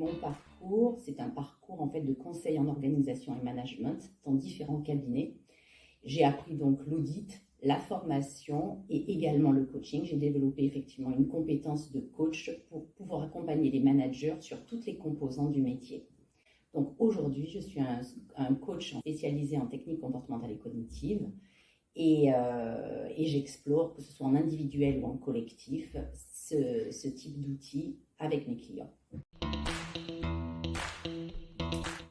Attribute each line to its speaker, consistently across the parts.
Speaker 1: mon parcours, c'est un parcours en fait de conseil en organisation et management dans différents cabinets. J'ai appris donc l'audit, la formation et également le coaching. J'ai développé effectivement une compétence de coach pour pouvoir accompagner les managers sur toutes les composantes du métier. Donc aujourd'hui, je suis un coach spécialisé en techniques comportementales et cognitives et j'explore, que ce soit en individuel ou en collectif, ce type d'outils avec mes clients.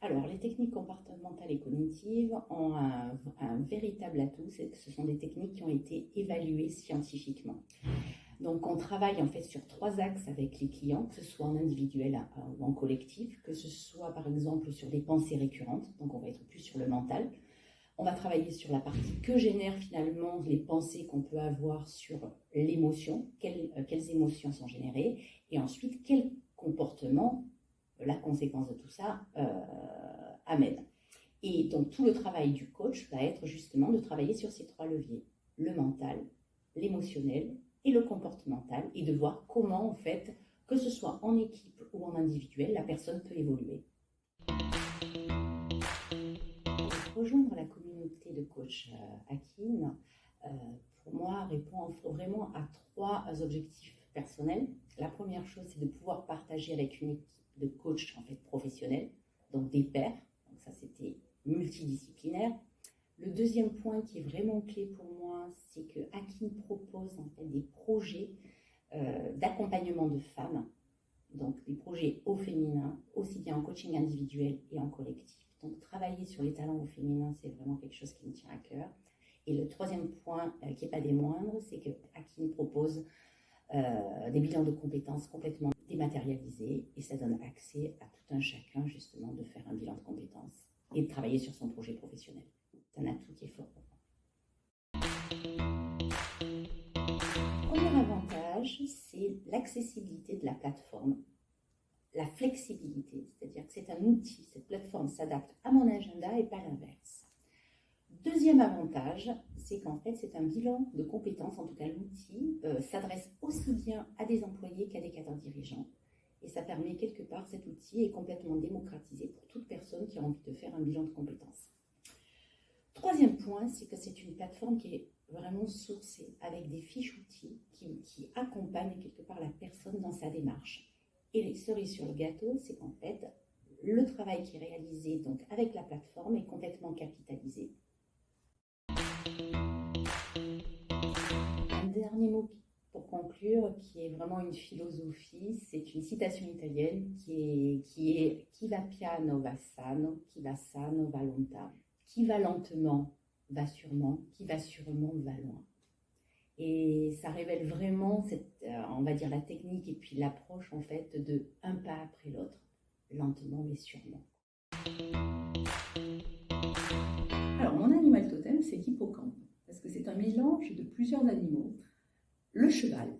Speaker 1: Alors, les techniques comportementales et cognitives ont un véritable atout, c'est que ce sont des techniques qui ont été évaluées scientifiquement. Donc, on travaille en fait sur 3 axes avec les clients, que ce soit en individuel ou en collectif, que ce soit par exemple sur des pensées récurrentes, donc on va être plus sur le mental. On va travailler sur la partie que génèrent finalement les pensées qu'on peut avoir sur l'émotion, quelles émotions sont générées, et ensuite quel comportement, la conséquence de tout ça, amène. Et donc tout le travail du coach va être justement de travailler sur ces 3 leviers, le mental, l'émotionnel et le comportemental, et de voir comment en fait, que ce soit en équipe ou en individuel, la personne peut évoluer. Rejoindre la communauté de coach Akin, pour moi, répond vraiment à 3 objectifs personnels. La première chose, c'est de pouvoir partager avec une équipe de coachs en fait, professionnels, donc des pairs. Donc ça, c'était multidisciplinaire. Le deuxième point qui est vraiment clé pour moi, c'est que Akin propose en fait, des projets d'accompagnement de femmes, donc des projets au féminin, aussi bien en coaching individuel et en collectif. Donc travailler sur les talents au féminin, c'est vraiment quelque chose qui me tient à cœur. Et le troisième point, qui n'est pas des moindres, c'est que Akin propose des bilans de compétences complètement dématérialisés, et ça donne accès à tout un chacun justement de faire un bilan de compétences et de travailler sur son projet professionnel. C'est un atout qui est fort pour moi. Premier avantage, c'est l'accessibilité de la plateforme, la flexibilité, c'est-à-dire que c'est un outil, cette plateforme s'adapte à mon agenda et pas l'inverse. Deuxième avantage, c'est qu'en fait c'est un bilan de compétences, en tout cas l'outil s'adresse aussi bien à des employés qu'à des cadres dirigeants. Et ça permet quelque part, cet outil est complètement démocratisé pour toute personne qui a envie de faire un bilan de compétences. Troisième point, c'est que c'est une plateforme qui est vraiment sourcée avec des fiches outils qui accompagnent quelque part la personne dans sa démarche. Et les cerises sur le gâteau, c'est qu'en fait, le travail qui est réalisé donc, avec la plateforme est complètement capitalisé. Un dernier mot pour conclure, qui est vraiment une philosophie, c'est une citation italienne qui est « Chi va piano va sano, chi va sano va lontano ». Qui va lentement va sûrement, qui va sûrement va loin. Et ça révèle vraiment on va dire la technique et puis l'approche en fait de un pas après l'autre, lentement mais sûrement. Alors mon animal totem, c'est l'hippocampe, parce que c'est un mélange de plusieurs animaux, le cheval,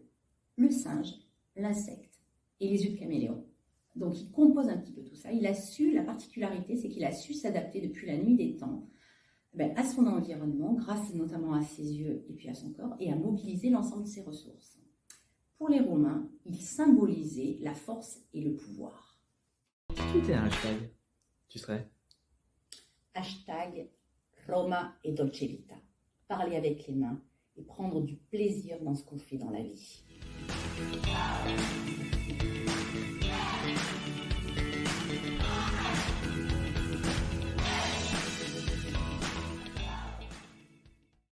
Speaker 1: le singe, l'insecte et les yeux de caméléon. Donc il compose un petit peu tout ça. La particularité, c'est qu'il a su s'adapter depuis la nuit des temps à son environnement, grâce notamment à ses yeux et puis à son corps, et à mobiliser l'ensemble de ses ressources. Pour les Romains, il symbolisait la force et le pouvoir.
Speaker 2: Si tu étais un hashtag, tu serais
Speaker 1: Hashtag Roma e Dolce Vita. Parler avec les mains et prendre du plaisir dans ce qu'on fait dans la vie.